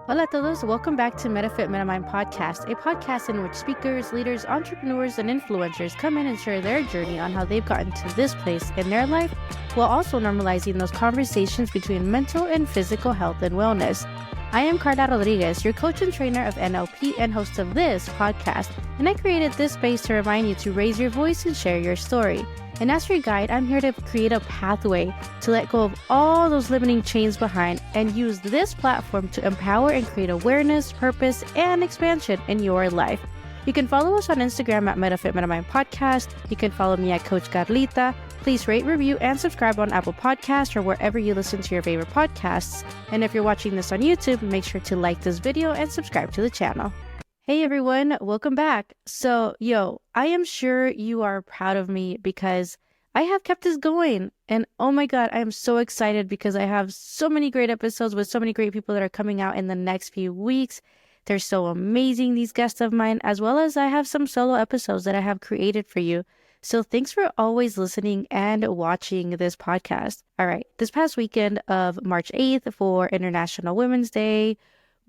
Hola a todos, welcome back to MetaFit MetaMind podcast, a podcast in which speakers, leaders, entrepreneurs, and influencers come in and share their journey on how they've gotten to this place in their life, while also normalizing those conversations between mental and physical health and wellness. I am Carla Rodriguez, your coach and trainer of NLP and host of this podcast, and I created this space to remind you to raise your voice and share your story. And as your guide, I'm here to create a pathway to let go of all those limiting chains behind and use this platform to empower and create awareness, purpose, and expansion in your life. You can follow us on Instagram at MetaFit MetaMind Podcast. You can follow me at Coach Carlita. Please rate, review, and subscribe on Apple Podcasts or wherever you listen to your favorite podcasts. And if you're watching this on YouTube, make sure to like this video and subscribe to the channel. Hey everyone, welcome back. So, I am sure you are proud of me because I have kept this going. And oh my God, I am so excited because I have so many great episodes with so many great people that are coming out in the next few weeks. They're so amazing, these guests of mine, as well as I have some solo episodes that I have created for you. So thanks for always listening and watching this podcast. All right, this past weekend of March 8th for International Women's Day,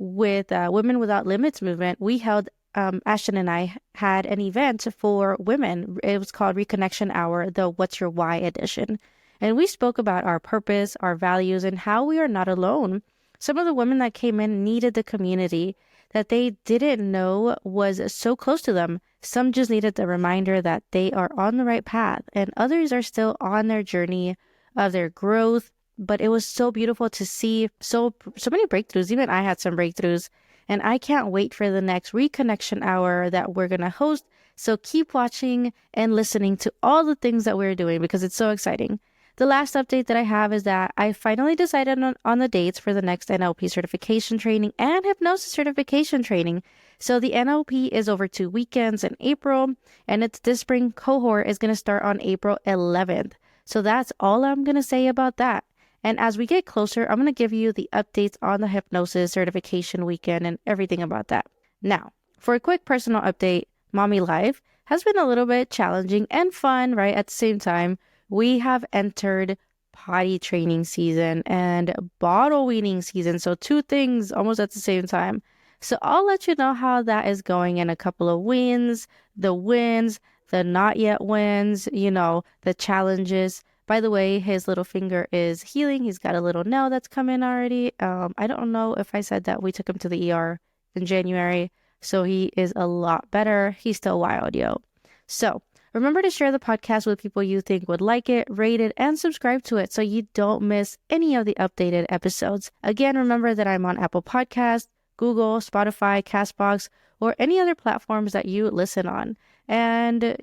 with Women Without Limits movement, we held, Ashton and I had an event for women. It was called Reconnection Hour, the What's Your Why edition. And we spoke about our purpose, our values, and how we are not alone. Some of the women that came in needed the community that they didn't know was so close to them. Some just needed the reminder that they are on the right path, and others are still on their journey of their growth. But it was so beautiful to see so many breakthroughs. Even I had some breakthroughs, and I can't wait for the next Reconnection Hour that we're going to host. So keep watching and listening to all the things that we're doing because it's so exciting. The last update that I have is that I finally decided on the dates for the next NLP certification training and hypnosis certification training. So the NLP is over 2 weekends in April, and this spring cohort is going to start on April 11th. So that's all I'm going to say about that. And as we get closer, I'm going to give you the updates on the hypnosis certification weekend and everything about that. Now, for a quick personal update, mommy life has been a little bit challenging and fun, right? At the same time, we have entered potty training season and bottle weaning season. So 2 things almost at the same time. So I'll let you know how that is going in a couple of wins, the not yet wins, the challenges. By the way, his little finger is healing. He's got a little nail that's come in already. I don't know if I said that we took him to the ER in January. So he is a lot better. He's still wild, So remember to share the podcast with people you think would like it, rate it, and subscribe to it so you don't miss any of the updated episodes. Again, remember that I'm on Apple Podcasts, Google, Spotify, Castbox, or any other platforms that you listen on. And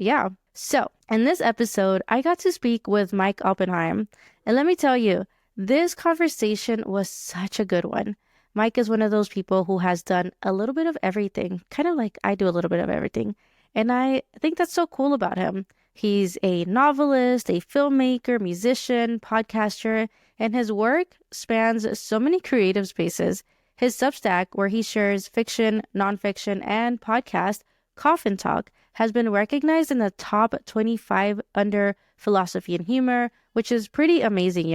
so in this episode, I got to speak with Mike Oppenheim. And let me tell you, this conversation was such a good one. Mike is one of those people who has done a little bit of everything, kind of like I do a little bit of everything. And I think that's so cool about him. He's a novelist, a filmmaker, musician, podcaster, and his work spans so many creative spaces. His Substack, where he shares fiction, nonfiction, and podcast, Coffin Talk, has been recognized in the top 25 under philosophy and humor, which is pretty amazing,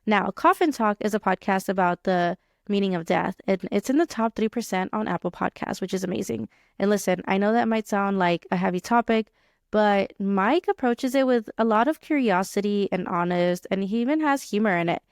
Now, Coffin Talk is a podcast about the meaning of death, and it's in the top 3% on Apple Podcasts, which is amazing. And listen, I know that might sound like a heavy topic, but Mike approaches it with a lot of curiosity and honest, and he even has humor in it.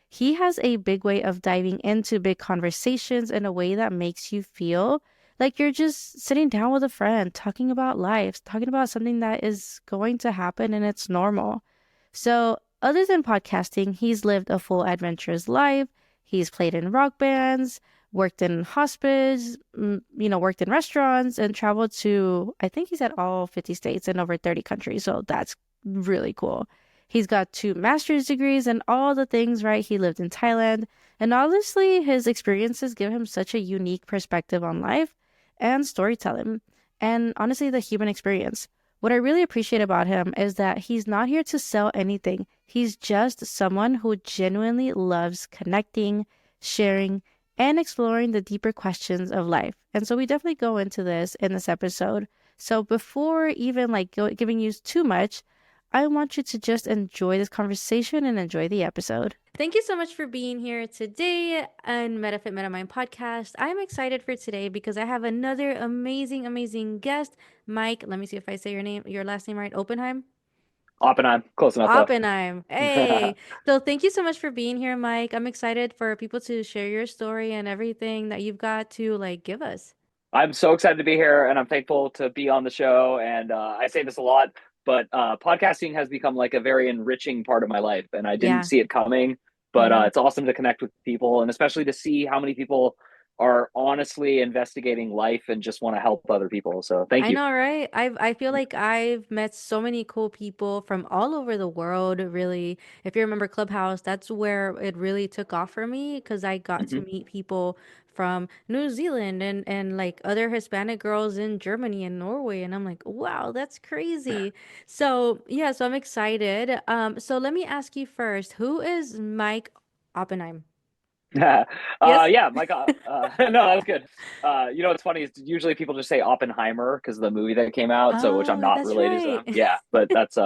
He has a big way of diving into big conversations in a way that makes you feel like you're just sitting down with a friend, talking about life, talking about something that is going to happen and it's normal. So other than podcasting, he's lived a full adventurous life. He's played in rock bands, worked in hospice, worked in restaurants, and traveled to, I think he's at all 50 states and over 30 countries. So that's really cool. He's got 2 master's degrees and all the things, right? He lived in Thailand. And honestly, his experiences give him such a unique perspective on life and storytelling, and honestly, the human experience. What I really appreciate about him is that he's not here to sell anything. He's just someone who genuinely loves connecting, sharing, and exploring the deeper questions of life. And so we definitely go into this in this episode. So before even giving you too much, I want you to just enjoy this conversation and enjoy the episode. Thank you so much for being here today on MetaFit MetaMind podcast. I'm excited for today because I have another amazing, amazing guest, Mike. Let me see if I say your last name right. Oppenheim. Oppenheim, close enough though. Oppenheim. Hey. So thank you so much for being here, Mike. I'm excited for people to share your story and everything that you've got to like give us. I'm so excited to be here and I'm thankful to be on the show. And I say this a lot, but podcasting has become like a very enriching part of my life. And I didn't Yeah. see it coming, but Mm-hmm. it's awesome to connect with people and especially to see how many people are honestly investigating life and just want to help other people. So thank I you. know, right? I feel like I've met so many cool people from all over the world, really. If you remember Clubhouse, that's where it really took off for me because I got to Mhm. meet people from New Zealand and like other Hispanic girls in Germany and Norway, and I'm like, wow, that's crazy. So, yeah, so I'm excited. So let me ask you first, who is Mike Oppenheim? Yes? Yeah, Mike. No, that's good. What's funny is usually people just say Oppenheimer because of the movie that came out. So, which I'm Oh, not that's related to right. them. Yeah, but that's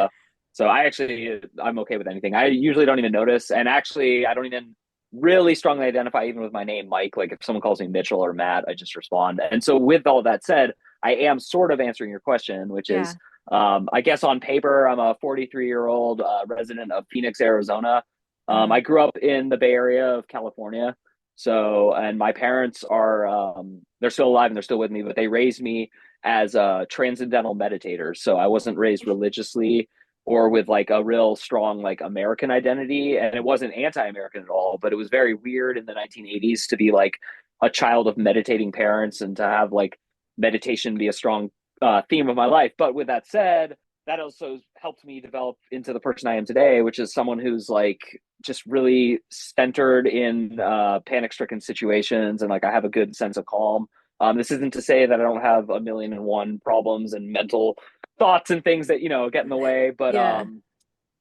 So I'm okay with anything. I usually don't even notice, and actually, I don't even really strongly identify even with my name, Mike. Like if someone calls me Mitchell or Matt, I just respond. And so, with all that said, I am sort of answering your question, which Yeah. is, I guess on paper, I'm a 43-year-old resident of Phoenix, Arizona. Uh-huh. I grew up in the Bay Area of California. So, and my parents are, they're still alive and they're still with me, but they raised me as transcendental meditators. So I wasn't raised religiously or with like a real strong like American identity. And it wasn't anti-American at all, but it was very weird in the 1980s to be like a child of meditating parents and to have like meditation be a strong theme of my life. But with that said, that also helped me develop into the person I am today, which is someone who's like just really centered in panic stricken situations and like I have a good sense of calm. This isn't to say that I don't have a million and one problems and mental thoughts and things that get in the way, Yeah.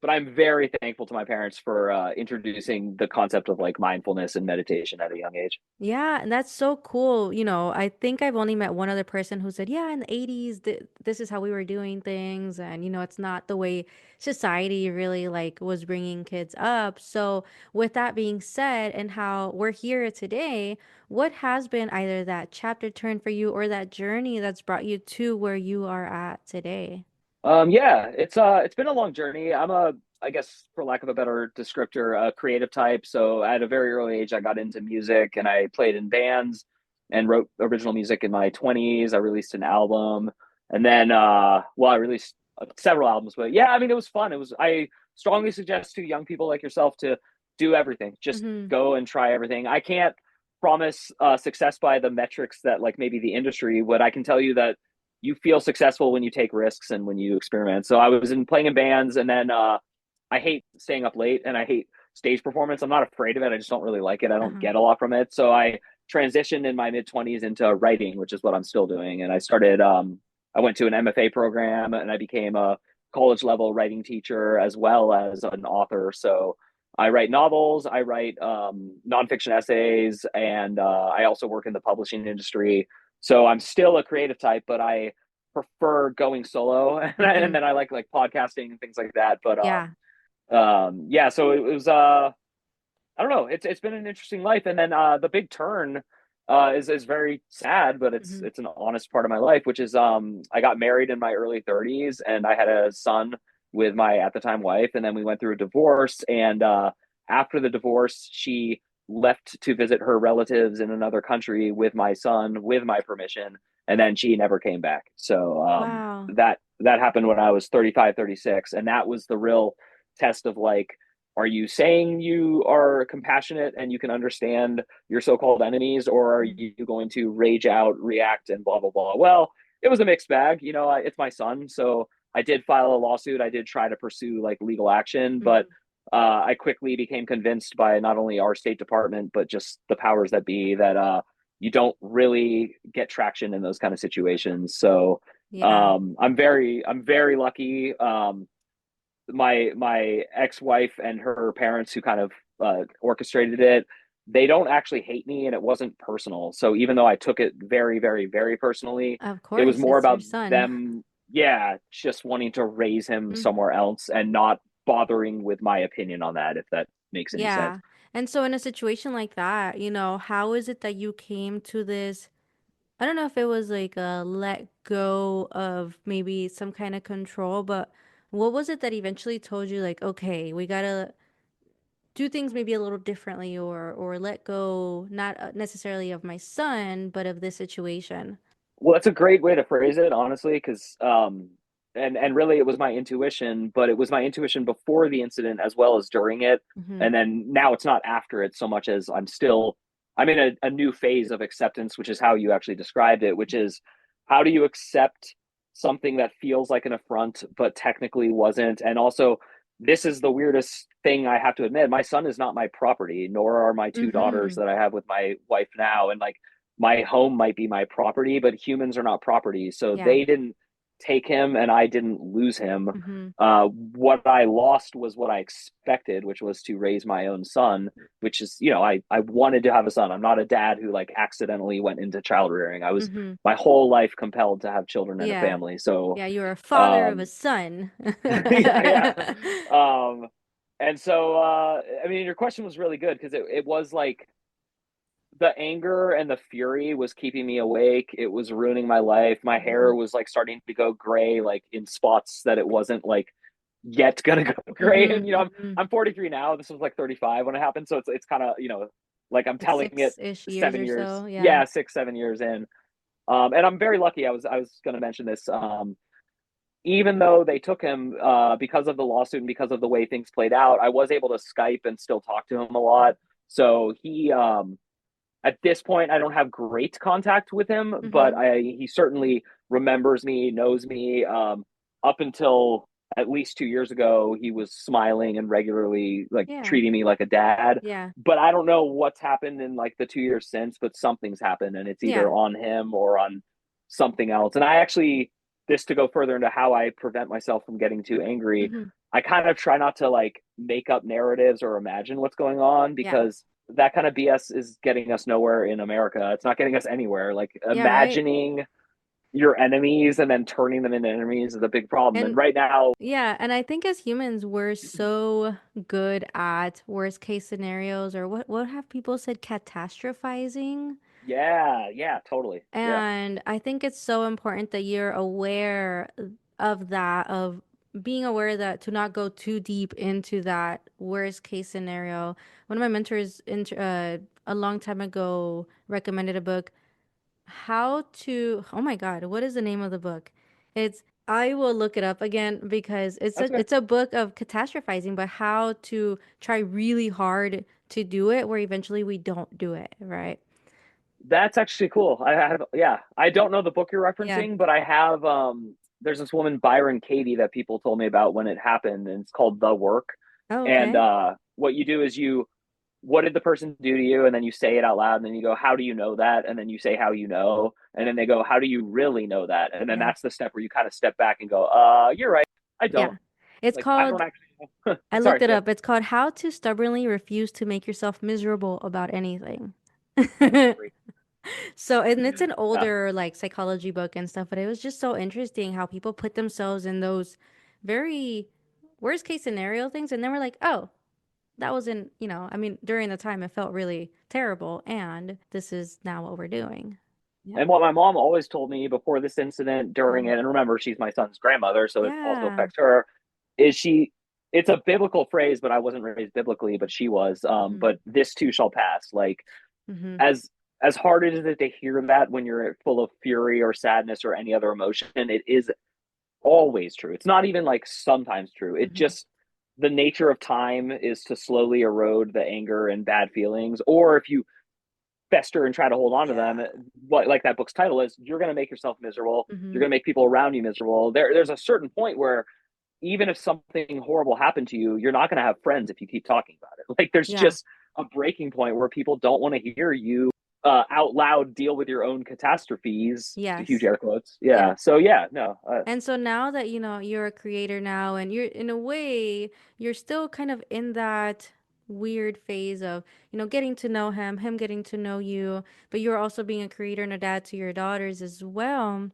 but I'm very thankful to my parents for introducing the concept of like mindfulness and meditation at a young age. Yeah, and that's so cool. I think I've only met one other person who said, yeah, in the 80s, this is how we were doing things. And, it's not the way society really like was bringing kids up. So, with that being said, and how we're here today, what has been either that chapter turn for you or that journey that's brought you to where you are at today? Yeah, it's been a long journey. I guess for lack of a better descriptor, a creative type. So at a very early age, I got into music and I played in bands and wrote original music in my 20s. I released an album and then I released several albums, but yeah, I mean it was fun. I strongly suggest to young people like yourself to do everything. Just Mm-hmm. go and try everything. I can't promise success by the metrics that like maybe the industry would. I can tell you that you feel successful when you take risks and when you experiment. So I was playing in bands, and then I hate staying up late, and I hate stage performance. I'm not afraid of it. I just don't really like it. I don't Uh-huh. get a lot from it. So I transitioned in my mid 20s into writing, which is what I'm still doing. And I started. I went to an MFA program, and I became a college level writing teacher as well as an author. So I write novels, I write nonfiction essays, and I also work in the publishing industry. So I'm still a creative type, but I prefer going solo, and Mm-hmm. then I like podcasting and things like that. But Yeah. yeah, so it was I don't know. It's been an interesting life, and then the big turn is very sad, but it's Mm-hmm. it's an honest part of my life, which is I got married in my early 30s, and I had a son with my at the time wife, and then we went through a divorce, and after the divorce, she left to visit her relatives in another country with my son, with my permission, and then she never came back. So Wow. that happened when I was 35, 36, and that was the real test of like are you saying you are compassionate and you can understand your so-called enemies, or are you going to rage out, react, and blah blah blah? Well, it was a mixed bag. It's my son, so I did file a lawsuit. I did try to pursue like legal action, but Mm-hmm. I quickly became convinced by not only our State Department but just the powers that be that you don't really get traction in those kind of situations. So Yeah. I'm very lucky. My ex-wife and her parents who kind of orchestrated it, they don't actually hate me and it wasn't personal. So even though I took it very very very personally, Of it was course, more it's your about son. them. yeah, just wanting to raise him Mm, somewhere else and not bothering with my opinion on that, if that makes any sense. yeah. And so in a situation like that, how is it that you came to this? I don't know if it was like a let go of maybe some kind of control, but what was it that eventually told you like, okay, we gotta do things maybe a little differently, or let go not necessarily of my son, but of this situation? Well, that's a great way to phrase it, honestly, because and really it was my intuition, but it was my intuition before the incident as well as during it, Mm-hmm. and then now it's not after it so much as I'm in a new phase of acceptance, which is how you actually described it, which is how do you accept something that feels like an affront but technically wasn't, and also this is the weirdest thing I have to admit. My son is not my property, nor are my two daughters Mm-hmm. that I have with my wife now, and like my home might be my property, but humans are not property. So Yeah. they didn't take him and I didn't lose him. Mm-hmm. What I lost was what I expected, which was to raise my own son, which is, I wanted to have a son. I'm not a dad who like accidentally went into child rearing. I was Mm-hmm. my whole life compelled to have children and a Yeah. family. So, Yeah, you're a father of a um, son. yeah, yeah. Um, and so, I mean, your question was really good because it was like, the anger and the fury was keeping me awake. It was ruining my life. My hair Mm-hmm. was like starting to go gray, like in spots that it wasn't like yet gonna go gray. And Mm-hmm. Mm-hmm. I'm 43 now. This was like 35 when it happened, so it's kind of like I'm Like telling it 6-ish years 7 or years, so. Yeah. yeah, 6 7 years in. And I'm very lucky. I was gonna mention this. Even though they took him because of the lawsuit and because of the way things played out, I was able to Skype and still talk to him a lot. So he at this point I don't have great contact with him, but Mm-hmm. he certainly remembers me, knows me. Up until at least 2 years ago, he was smiling and regularly like Yeah. treating me like a dad. Yeah. But I don't know what's happened in like the 2 years since, but something's happened, and it's either Yeah. on him or on something else. And I actually, this to go further into how I prevent myself from getting too angry, Mm-hmm. I kind of try not to like make up narratives or imagine what's going on, Yeah. because that kind of BS is getting us nowhere in America. It's not getting us anywhere. Like Yeah, right. imagining your enemies and then turning them into enemies is a big problem. And And right now, yeah, and I think as humans, we're so good at worst case scenarios, or what have people said, catastrophizing. yeah, yeah, totally. Yeah. And I think it's so important that you're aware of that, of being aware that to not go too deep into that worst case scenario. One of my mentors a long time ago recommended a book, oh my God, what is the name of the book? I will look it up again because That's okay. it's a book of catastrophizing, but how to try really hard to do it where eventually we don't do it, right? That's actually cool. I have, yeah, I don't know the book you're Yeah. referencing, but I have, there's this woman, Byron Katie, that people told me about when it happened, and it's called The Work. Oh, And okay. what you do is what did the person do to you? And then you say it out loud, and then you go, how do you know that? And then you say how you know. And then they go, how do you really know that? And then Yeah. that's the step where you kind of step back and go, you're right. I don't. Yeah. It's Like, I don't called, actually know. I looked Sorry. it Yeah. up. It's called How to Stubbornly Refuse to Make Yourself Miserable About Anything. That's great. So, and it's an Yeah. older like psychology book and stuff, but it was just so interesting how people put themselves in those very worst case scenario things. And then we're like, oh, that wasn't, I mean, during the time it felt really terrible. And this is now what we're doing. Yep. And what my mom always told me before this incident, during Hmm. it, and remember, she's my son's grandmother, so it also Yeah. affects her, is it's a biblical phrase, but I wasn't raised biblically, but she was. Hmm. But this too shall pass. Like, Hmm. as as hard as it is to hear that when you're full of fury or sadness or any other emotion, it is always true. It's not even like sometimes true. It Hmm. just, the nature of time is to slowly erode the anger and bad feelings. Or if you fester and try to hold on to them, Yeah. what like that book's title is, you're going to make yourself miserable. You're Hmm. going to make people around you miserable. There's a certain point where even if something horrible happened to you, you're not going to have friends if you keep talking about it. Like there's Yeah. just a breaking point where people don't want to hear you out loud deal with your own catastrophes. Huge Yes. air quotes. Yeah. Yeah. So yeah, no. And so now that, you're a creator now, and you're in a way, you're still kind of in that weird phase of, getting to know him getting to know you, but you're also being a creator and a dad to your daughters as well.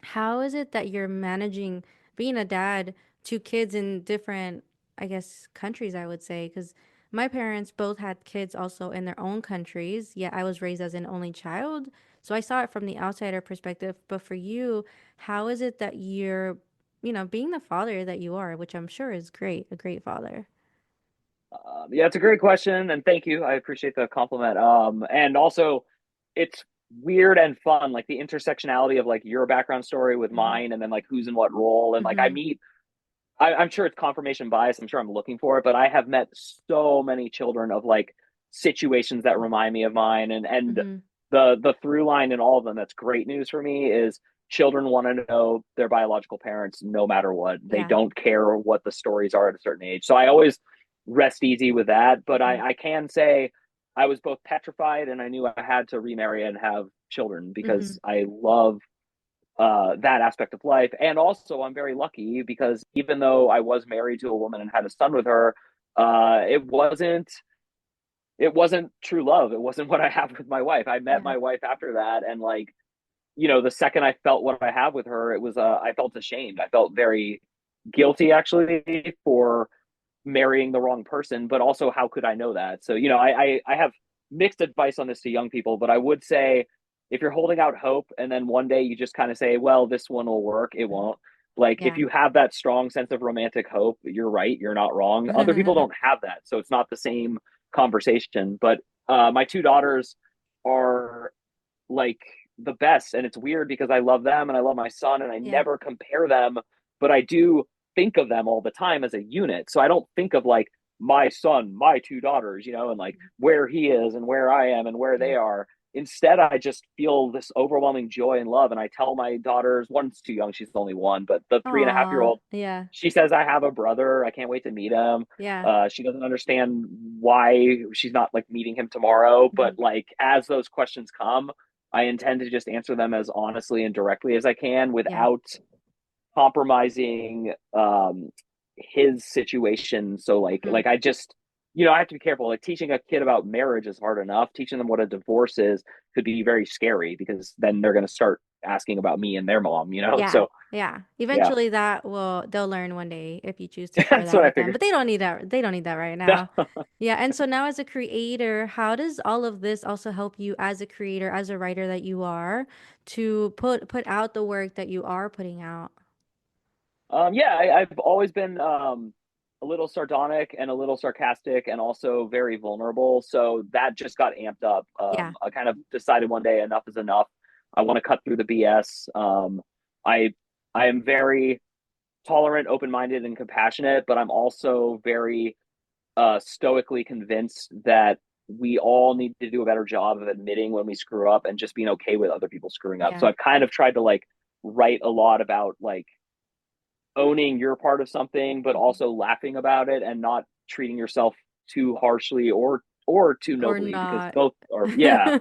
how is it that you're managing being a dad to kids in different, I guess, countries, I would say? Because my parents both had kids also in their own countries, yet I was raised as an only child. So I saw it from the outsider perspective. But for you, how is it that you're, being the father that you are, which I'm sure is great, a great father? Yeah, it's a great question, and thank you. I appreciate the compliment. And also, it's weird and fun, like the intersectionality of like your background story with Mm-hmm. mine, and then like who's in what role, and like I Mm-hmm. meet. I'm sure it's confirmation bias. I'm sure I'm looking for it, but I have met so many children of like situations that remind me of mine, and Mm-hmm. the through line in all of them that's great news for me is children want to know their biological parents no matter what. They Yeah. don't care what the stories are at a certain age. So I always rest easy with that. But Mm-hmm. I can say I was both petrified and I knew I had to remarry and have children Mm-hmm. because I love that aspect of life. And also, I'm very lucky because even though I was married to a woman and had a son with her, it wasn't true love. It wasn't what I have with my wife. I met Yeah. my wife after that, and like the second I felt what I have with her, it was I felt ashamed. I felt very guilty actually for marrying the wrong person, but also how could I know that? So I have mixed advice on this to young people, but I would say if you're holding out hope and then one day you just kind of say, well, this one will work, it Mm-hmm. won't. Like if Yeah. you have that strong sense of romantic hope, you're right, you're not wrong. Other people don't have that, so it's not the same conversation. But my two daughters are like the best. And it's weird because I love them and I love my son and I Yeah. never compare them, but I do think of them all the time as a unit. So I don't think of like my son, my two daughters, and like where he is and where I am and where Yeah. they are. Instead, I just feel this overwhelming joy and love. And I tell my daughters, one's too young, she's only one, but the 3.5 year Aw. old, Yeah. she says, I have a brother. I can't wait to meet him. Yeah. She doesn't understand why she's not like meeting him tomorrow. Mm-hmm. But like as those questions come, I intend to just answer them as honestly and directly as I can Yeah. without compromising his situation. So like Mm. like I just I have to be careful. Like teaching a kid about marriage is hard enough. Teaching them what a divorce is could be very scary because then they're going to start asking about me and their mom. Yeah. So Yeah. yeah, Eventually they'll learn one day if you choose to share that's that what I with them. figured. But they don't need that. They don't need that right No. now. Yeah. And so now as a creator, how does all of this also help you as a creator, as a writer that you are, to put out the work that you are putting out? Yeah, I've always been a little sardonic and a little sarcastic and also very vulnerable. So that just got amped up. Yeah. I kind of decided one day enough is enough. I want to cut through the BS. I I am very tolerant, open minded, and compassionate, but I'm also very stoically convinced that we all need to do a better job of admitting when we screw up and just being okay with other people screwing up. So Yeah. I've kind of tried to like write a lot about like owning your part of something, but Mhm. also laughing about it and not treating yourself too harshly or too Or nobly because not. both are yeah.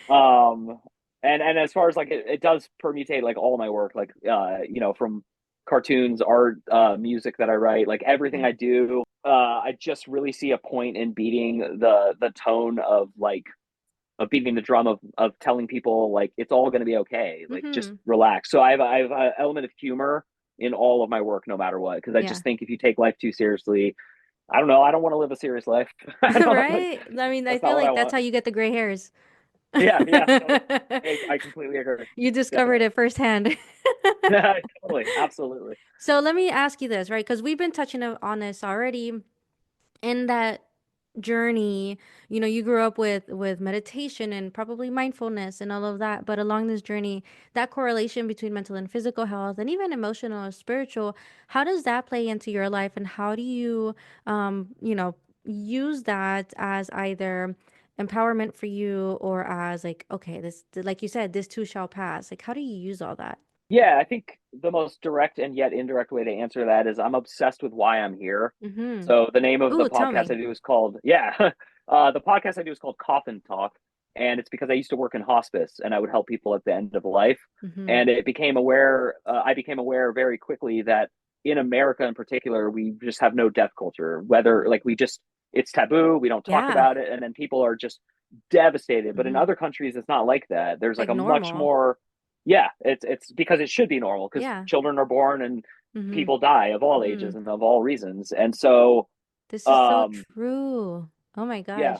Um and as far as like it does permutate like all my work, like from cartoons, art, music that I write, like everything Yeah. I do, I just really see a point in beating the tone of beating the drum of telling people like it's all going to be okay, like just Mm-hmm. relax. So I have an element of humor in all of my work no matter what, because I Yeah. just think if you take life too seriously, I don't know, I don't want to live a serious life. I don't like Right? I mean, I that's not feel what I like that's want. how you get the gray hairs. Yeah, totally. I completely agree. You discovered Definitely. it firsthand. Totally, absolutely. So let me ask you this, right? Because we've been touching on this already in that journey. You grew up with meditation and probably mindfulness and all of that, but along this journey, that correlation between mental and physical health and even emotional or spiritual, how does that play into your life, and how do you use that as either empowerment for you or as like, okay, this, like you said, this too shall pass. Like, how do you use all that? Yeah, I think the most direct and yet indirect way to answer that is I'm obsessed with why I'm here. Mm-hmm. So the name of the Ooh, tell podcast I me. do is called the podcast I do is called Coffin Talk, and it's because I used to work in hospice and I would help people at the end of life, Mm-hmm. and I became aware very quickly that in America in particular we just have no death culture. Whether like we just it's taboo, we don't talk Yeah. about it, and then people are just devastated. But in Mm-hmm. other countries, it's not like that. There's Like like a much normal. more yeah, it's because it should be normal because Yeah. children are born and Mm-hmm. people die of all Mm. ages and of all reasons. And so, This is so um, true. Oh my yeah.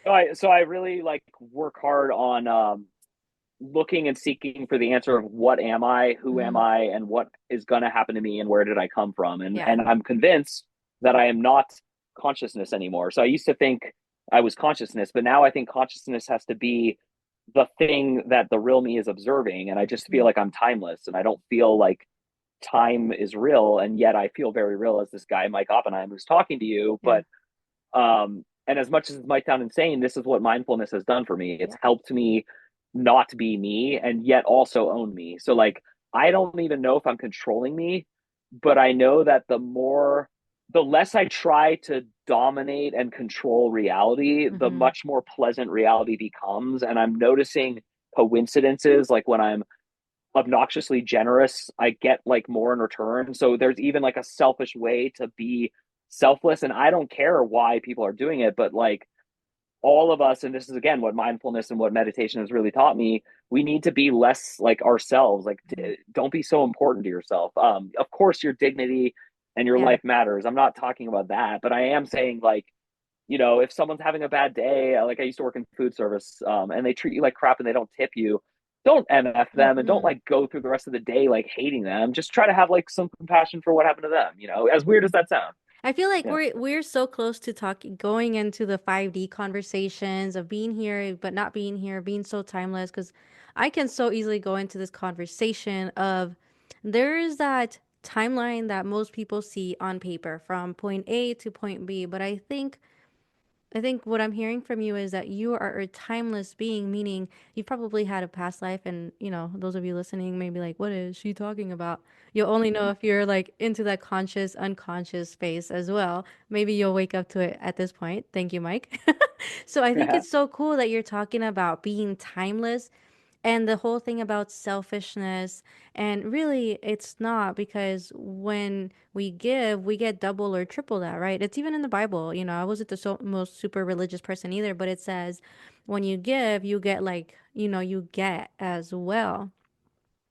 gosh. So I really like work hard on looking and seeking for the answer of what am I, who am Hmm. I, and what is going to happen to me, and where did I come from? And Yeah. and I'm convinced that I am not consciousness anymore. So I used to think I was consciousness, but now I think consciousness has to be the thing that the real me is observing, and I just feel Mm. like I'm timeless, and I don't feel like time is real, and yet I feel very real as this guy Mike Oppenheim who's talking to you. Yeah. And as much as it might sound insane, this is what mindfulness has done for me. It's Yeah. helped me not be me and yet also own me. So like I don't even know if I'm controlling me, but I know that the less I try to dominate and control reality, the Hmm. much more pleasant reality becomes. And I'm noticing coincidences like when I'm obnoxiously generous, I get like more in return. So there's even like a selfish way to be selfless. And I don't care why people are doing it, but like all of us, and this is again what mindfulness and what meditation has really taught me, we need to be less like ourselves. Like, Hmm. don't be so important to yourself. Of course, your dignity and your Yeah. life matters. I'm not talking about that, but I am saying like, if someone's having a bad day, like I used to work in food service, and they treat you like crap and they don't tip you, don't MF them and don't Hmm. like go through the rest of the day like hating them. Just try to have like some compassion for what happened to them, as weird as that sounds. I feel like Yeah. we're so close to talking, going into the 5D conversations of being here but not being here, being so timeless. Because I can so easily go into this conversation of there is that timeline that most people see on paper from point A to point B, but I think what I'm hearing from you is that you are a timeless being, meaning you've probably had a past life, and those of you listening may be like, "What is she talking about?" You'll only know if you're like into that conscious, unconscious space as well. Maybe you'll wake up to it at this point. Thank you, Mike. So I think Yeah. it's so cool that you're talking about being timeless and the whole thing about selfishness. And really, it's not, because when we give, we get double or triple that, right? It's even in the Bible. I wasn't the most super religious person either, but it says when you give, you get like, you get as well.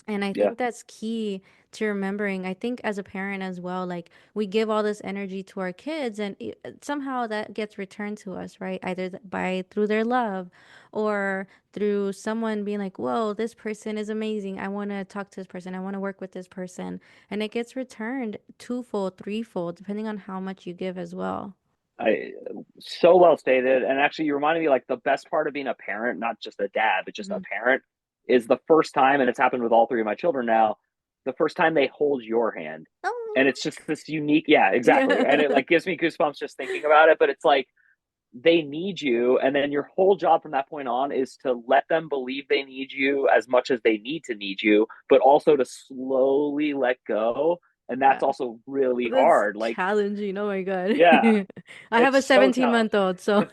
And I Yeah. think that's key to remembering. I think as a parent as well, like we give all this energy to our kids, and somehow that gets returned to us, right? Either by through their love or through someone being like, whoa, this person is amazing. I want to talk to this person. I want to work with this person. And it gets returned twofold, threefold, depending on how much you give as well. I so well stated. And actually you reminded me like the best part of being a parent, not just a dad, but just a Hmm. parent, is the first time, and it's happened with all three of my children now, the first time they hold your hand. And Oh, it's just this unique, yeah, exactly. And it yeah. like gives me goosebumps just thinking about it. But it's like they need you, and then your whole job from that point on is to let them believe they need you as much as they need you, but also to slowly let go. And Yeah. that's also really That's hard. Like, challenging. Oh my God. yeah, I have it's a so 17-month tough. old, so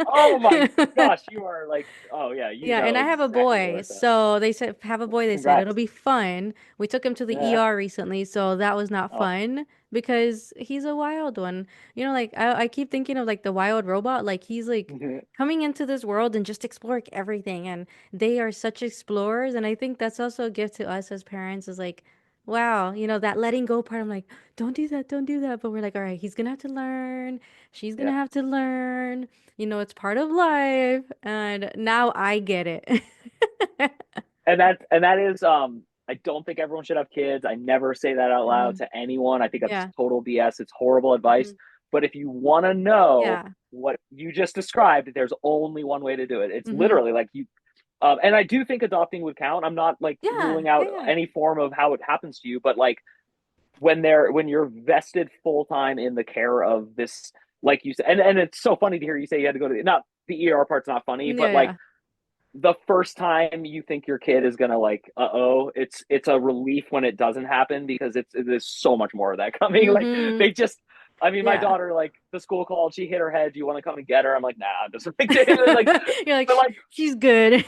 Oh my gosh, you are like, oh yeah, you yeah, know and I have a exactly where boy. it's at. So they said, have a boy. They said it'll Congrats. be fun. We took him to the Yeah. ER recently, so that was not Oh. fun because he's a wild one. Like I keep thinking of like the wild robot. Like he's like coming into this world and just exploring everything. And they are such explorers. And I think that's also a gift to us as parents is like, wow, that letting go part. I'm like, don't do that, don't do that. But we're like, all right, he's gonna have to learn. She's gonna Yeah. have to learn. It's part of life. And now I get it. And that is I don't think everyone should have kids. I never say that out loud Mhm. to anyone. I think that's Yeah. total BS. It's horrible advice. Mhm. But if you want to know Yeah. what you just described, there's only one way to do it. It's Mhm. literally like you and I do think adopting would count. I'm not like Yeah. ruling out Yeah. Yeah. any form of how it happens to you, but like when you're vested full time in the care of this, like you said, and it's so funny to hear you say you had to go to not the ER part's not funny, Yeah. but like Yeah. the first time you think your kid is gonna like it's a relief when it doesn't happen because there's so much more of that coming. Like Mhm. they just I mean, my Yeah. daughter, like the school called, she hit her head. Do you want to come and get her? I'm like, nah, I'm just like, like, You're like, but like, she's good.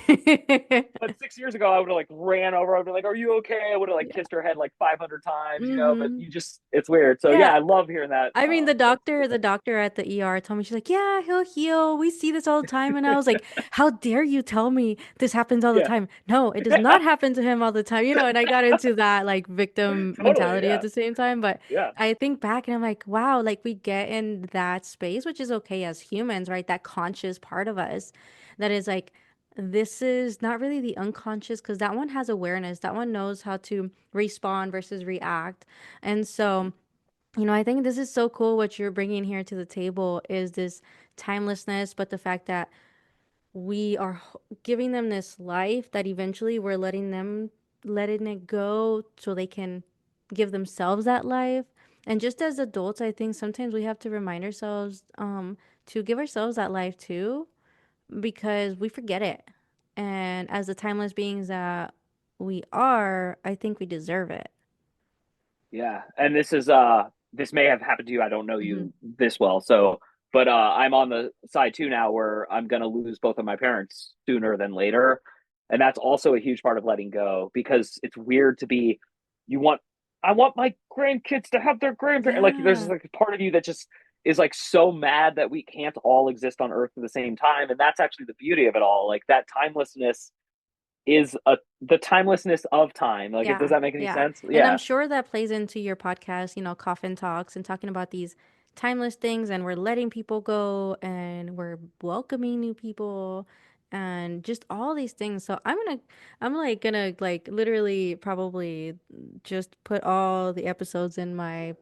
but 6 years ago, I would have like ran over. I'd be like, "Are you okay?" I would have like Yeah. kissed her head like 500 times, But Hmm. you just, it's weird. So yeah, Yeah. I love hearing that. I mean, That the doctor at the ER told me, she's like, yeah, he'll heal. We see this all the time. And I was like, how dare you tell me this happens all the yeah, time? No, it does not happen to him all the time, and I got into that like victim totally, mentality at yeah, the same time. But yeah, I think back and I'm like, wow, like we get in that space, which is okay as humans, right? That conscious part of us that is like, this is not really the unconscious because that one has awareness. That one knows how to respond versus react. And so, I think this is so cool what you're bringing here to the table is this timelessness, but the fact that we are giving them this life that eventually we're letting it go so they can give themselves that life. And just as adults, I think sometimes we have to remind ourselves to give ourselves that life too, because we forget it. And as the timeless beings that we are, I think we deserve it. yeah. And this may have happened to you. I don't know Hmm. you this well, so but I'm on the side too now where I'm gonna lose both of my parents sooner than later, and that's also a huge part of letting go because it's weird to be. You want I want my grandkids to have their grandparents. Like there's Yeah. like a part of you that just is like so mad that we can't all exist on Earth at the same time, and that's actually the beauty of it all. Like that timelessness is the timelessness of time. Like, does Yeah, that make any yeah. sense? And I'm Yeah, sure that plays into your podcast, Coffin Talks and talking about these timeless things and we're letting people go and we're welcoming new people and just all these things. So I'm like gonna like literally probably just put all the episodes in my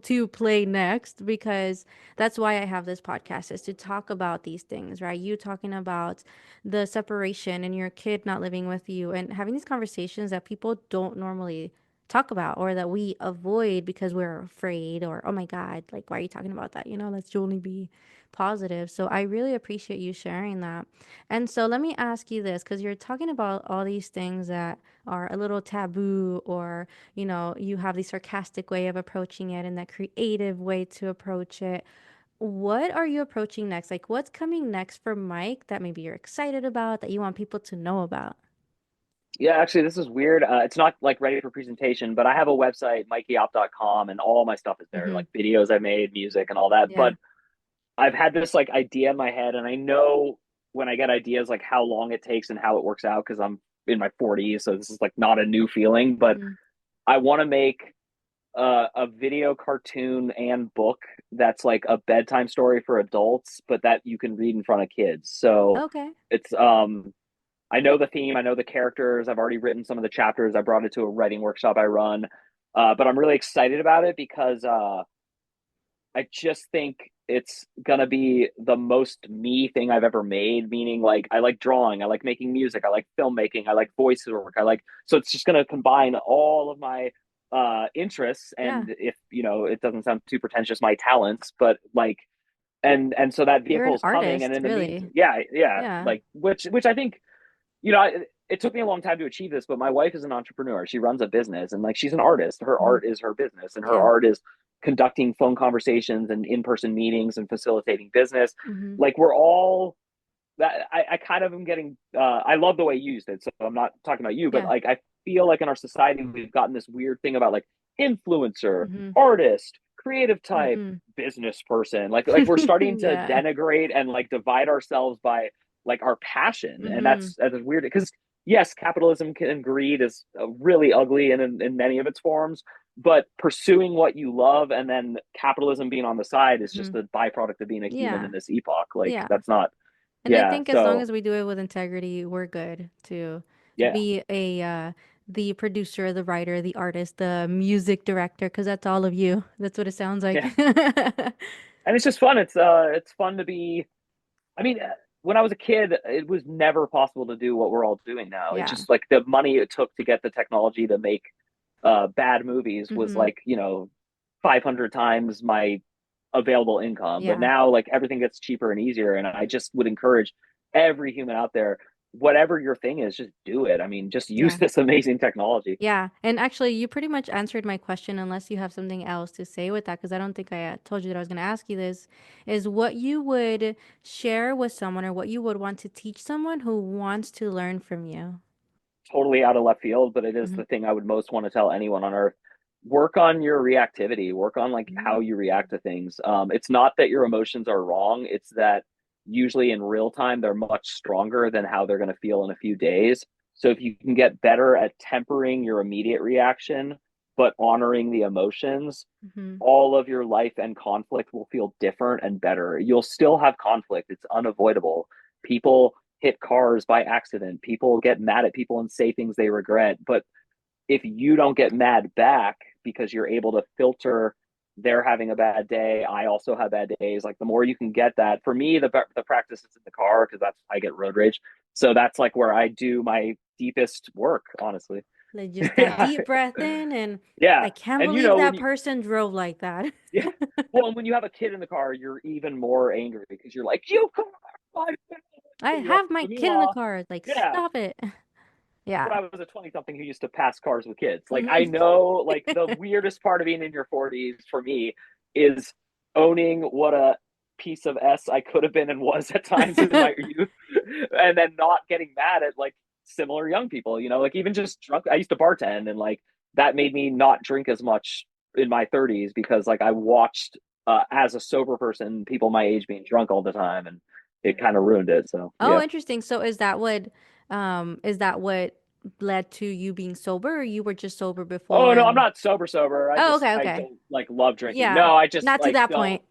to play next because that's why I have this podcast is to talk about these things, right? You talking about the separation and your kid not living with you and having these conversations that people don't normally talk about or that we avoid because we're afraid or oh my god, like why are you talking about that, let's only be positive. So I really appreciate you sharing that. And so let me ask you this because you're talking about all these things that are a little taboo or you have the sarcastic way of approaching it and that creative way to approach it. What are you approaching next? Like, what's coming next for Mike that maybe you're excited about that you want people to know about? yeah. Actually, this is weird. It's not like ready for presentation, but I have a website, MikeyOp.com, and all my stuff is there, Hmm. like videos I made, music, and all that. Yeah. But I've had this like idea in my head, and I know when I get ideas, like how long it takes and how it works out because I'm in my 40s, so this is like not a new feeling. But Hmm. I want to make a video cartoon and book that's like a bedtime story for adults, but that you can read in front of kids. So Okay. it's I know the theme, I know the characters, I've already written some of the chapters. I brought it to a writing workshop I run. But I'm really excited about it because I just think it's gonna be the most me thing I've ever made. Meaning, like I like drawing, I like making music, I like filmmaking, I like voice work, I like. So it's just gonna combine all of my interests, Yeah. and if it doesn't sound too pretentious, my talents, but like, and so that You're vehicle an is coming, and artist, in the meantime, really. yeah, yeah, Yeah. like which I think you know, it took me a long time to achieve this, but my wife is an entrepreneur. She runs a business and like she's an artist. Her Hmm. art is her business, and her Yeah. art is conducting phone conversations and in-person meetings and facilitating business. Hmm. Like we're all that I kind of am getting I love the way you used it. So I'm not talking about you, but Yeah. like I feel like in our society we've gotten this weird thing about like influencer, Hmm. artist, creative type, Hmm. business person. Like we're starting to Yeah. denigrate and like divide ourselves by like our passion. And Hmm. that's weird because yes, capitalism and greed is really ugly in many of its forms, but pursuing what you love and then capitalism being on the side is Hmm. just a byproduct of being a human Yeah. in this epoch. Like Yeah. that's not And I yeah. think as long So as we do it with integrity, we're good to yeah, be the producer, the writer, the artist, the music director, because that's all of you. That's what it sounds like. yeah. And it's just fun. It's fun to be. I mean, when I was a kid, it was never possible to do what we're all doing now. It's Yeah. just like the money it took to get the technology to make bad movies was Hmm. like 500 times my available income. But Yeah. now like everything gets cheaper and easier, and I just would encourage every human out there. whatever your thing is, just do it. I mean, just use Yeah. this amazing technology. Yeah. And actually, you pretty much answered my question, unless you have something else to say with that, because I don't think I told you that I was going to ask you this, is what you would share with someone or what you would want to teach someone who wants to learn from you. Totally out of left field, but it is Mm-hmm. the thing I would most want to tell anyone on earth. Work on your reactivity, work on like how you react to things. It's not that your emotions are wrong, it's that usually in real time they're much stronger than how they're going to feel in a few days. So if you can get better at tempering your immediate reaction but honoring the emotions, Mm-hmm. all of your life and conflict will feel different and better. You'll still have conflict, it's unavoidable. People hit cars by accident, people get mad at people and say things they regret. But if you don't get mad back because you're able to filter, they're having a bad day, I also have bad days, like the more you can get that. For me, the practice is in the car because that's, I get road rage, so that's like where I do my deepest work, honestly. Like just that Yeah. deep breath in, and Yeah. I can't And believe when that you, person drove like that. yeah, well, and when you have a kid in the car, you're even more angry because you're like, you can't, I you know. have my But kid in the meanwhile, car. Like, yeah, stop it. but Yeah. I was a 20 something who used to pass cars with kids. Like, I Mhm. know, like, the weirdest part of being in your 40s for me is owning what a piece of S I could have been and was at times in my youth, and then not getting mad at like similar young people, like even just drunk. I used to bartend, and like that made me not drink as much in my 30s because like I watched as a sober person people my age being drunk all the time, and it kind of ruined it. So, Oh, yeah. interesting. So is that what led to you being sober, or you were just sober Oh before no, I'm and not sober. Oh, okay, I okay. don't like love drinking. Yeah. No, I just Not to like that don't. point.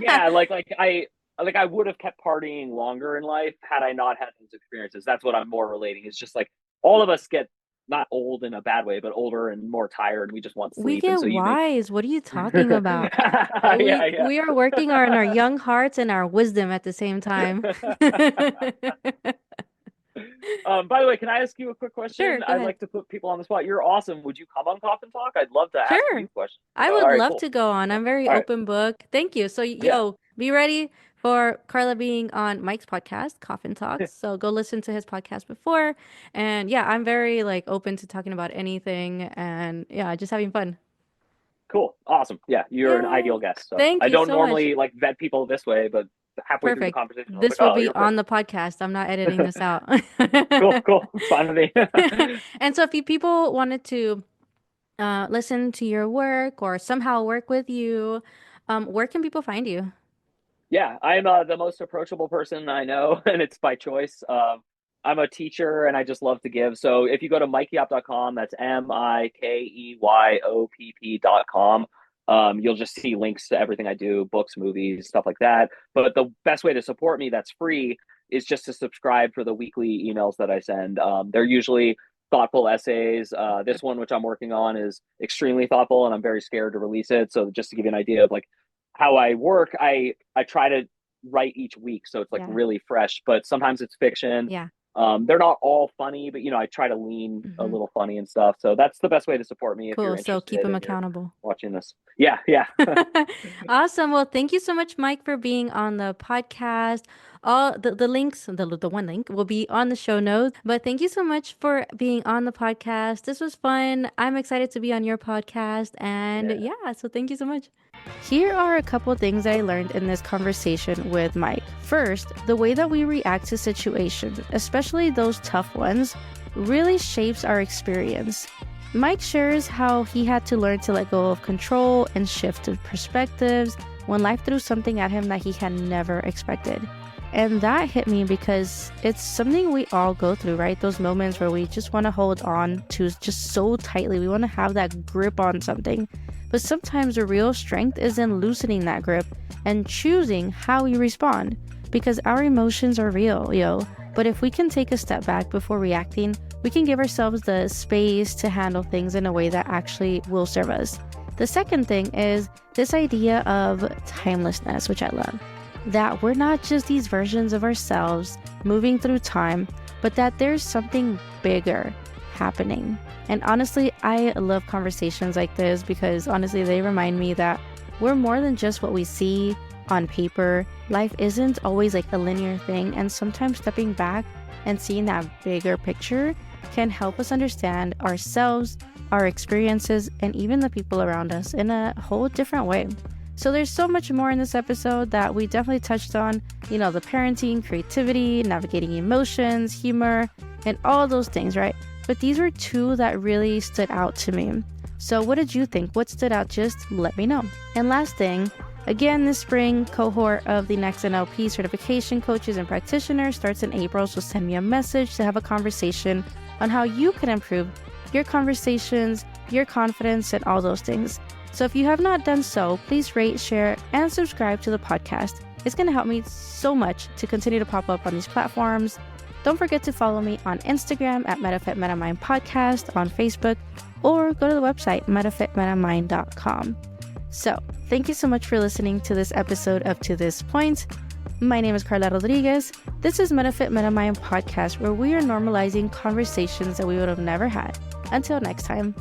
Yeah, I would have kept partying longer in life had I not had those experiences. That's what I'm more relating. It's just like all of us get not old in a bad way, but older and more tired. We just want We sleep, and get so you make. wise. What are you talking about? Yeah, yeah. We are working on our young hearts and our wisdom at the same time. By the way, can I ask you a quick Sure, question? go I ahead. like to put people on the spot. You're awesome. Would you come on Coffin Talk? I'd love to ask you Sure. questions. I Oh, would all right, love cool. to go on. I'm very All right, open book. Thank you. So, yeah. yo, be ready for Carla being on Mike's podcast, Coffin Talks. So go listen to his podcast before. And yeah, I'm very like open to talking about anything and yeah, just having fun. Cool. Awesome. Yeah, you're an ideal Yay. guest. So Thank I you don't so much. normally like vet people this way, but halfway through the Perfect. conversation, I was like, This will oh, be you're on the perfect. podcast. I'm not editing this out. Cool. It's fine with me. And so if you people wanted to listen to your work or somehow work with you, where can people find you? Yeah, I'm the most approachable person I know, and it's by choice. I'm a teacher, and I just love to give. So if you go to mikeyop.com, that's MikeYopp.com. You'll just see links to everything I do, books, movies, stuff like that. But the best way to support me that's free is just to subscribe for the weekly emails that I send. They're usually thoughtful essays. This one, which I'm working on, is extremely thoughtful, and I'm very scared to release it. So just to give you an idea of like how I work, I try to write each week, so it's like Yeah. really fresh. But sometimes it's fiction. Yeah. They're not all funny, but I try to lean a Hmm. little funny and stuff. So that's the best way to support me if you're Cool. So keep interested them and you're accountable. watching this. Yeah, yeah. Awesome. Well, thank you so much, Mike, for being on the podcast. All the links, the one link will be on the show notes. But thank you so much for being on the podcast. This was fun. I'm excited to be on your podcast. And Yeah. yeah, so thank you so much. Here are a couple things I learned in this conversation with Mike. First, the way that we react to situations, especially those tough ones, really shapes our experience. Mike shares how he had to learn to let go of control and shift perspectives when life threw something at him that he had never expected. And that hit me because it's something we all go through, right? Those moments where we just want to hold on to just so tightly. We want to have that grip on something. But sometimes the real strength is in loosening that grip and choosing how we respond, because our emotions are real, yo. But if we can take a step back before reacting, we can give ourselves the space to handle things in a way that actually will serve us. The second thing is this idea of timelessness, which I love. That we're not just these versions of ourselves moving through time, but that there's something bigger happening. And honestly, I love conversations like this because honestly, they remind me that we're more than just what we see, on paper. Life isn't always like a linear thing, and sometimes stepping back and seeing that bigger picture can help us understand ourselves, our experiences, and even the people around us in a whole different way. So there's so much more in this episode that we definitely touched on, the parenting, creativity, navigating emotions, humor, and all those things, right? But these were two that really stood out to me. So what did you think? What stood out? Just let me know. And last thing, again, this spring cohort of the Next NLP certification coaches and practitioners starts in April. So send me a message to have a conversation on how you can improve your conversations, your confidence, and all those things. So if you have not done so, please rate, share, and subscribe to the podcast. It's going to help me so much to continue to pop up on these platforms. Don't forget to follow me on Instagram at MetaFit MetaMind Podcast, on Facebook, or go to the website metafitmetamind.com. So thank you so much for listening to this episode up to this point. My name is Carla Rodriguez. This is MetaFit MetaMind Podcast, where we are normalizing conversations that we would have never had. Until next time.